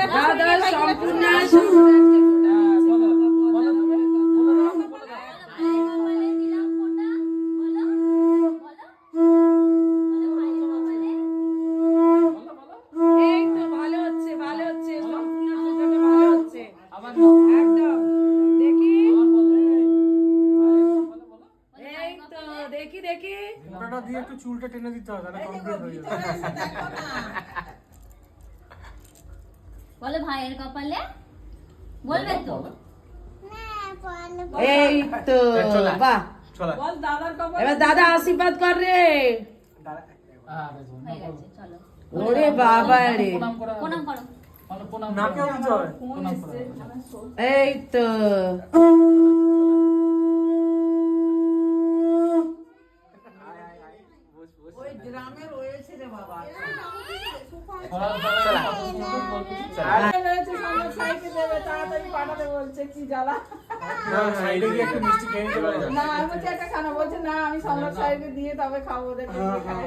দাদা সম্পূর্ণ এই তো ভালো হচ্ছে সম্পূর্ণ সুন্দরটা ভালো হচ্ছে একদম দেখি এই তো দেখি ওটা দিয়ে একটু চুলটা টেনে দিতে হবে তাহলে কমপ্লিট হয়ে যাবে। বলো ভাইয়ের কপালে বলবে তো এই তো বাহ চলো বল দাদার কপালে এবার দাদা আশীর্বাদ কর রে হয়ে গেছে চলো ওরে বাবা রে প্রণাম করো নাকেও দিতে হবে। ফোন এসছে এই তো ওই গ্রামের রয়েছে রে বাবা রয়েছে সামনে সাইকেল দেবে তাড়াতাড়ি পাঠাতে বলছে কি জ্বালা না সাইডে গিয়ে একটু মিষ্টি খেয়ে নিতে পারে না আমি বলছি একটা খানা বলছে না আমি সম্রাট সাহেবকে দিয়ে তবে খাবো ওদেরকে দিয়ে খাই।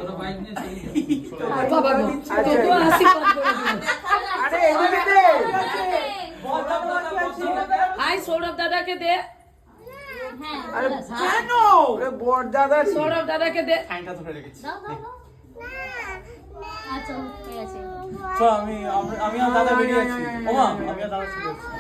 বাবা গো তোকেও আশীর্বাদ করে দিল আরে এখানে দে আই সৌরভ দাদাকে দে হ্যাঁ আরে বলো। কেন ওরে বড় দাদা সৌরভ দাদাকে দে খাইটা ধরে রেখেছি দাও দাও দাও আচ্ছা হয়ে গেছে তো আমি আর দাদা বেরিয়ে আছি ওমা আমি আর দাদা চলে যাচ্ছি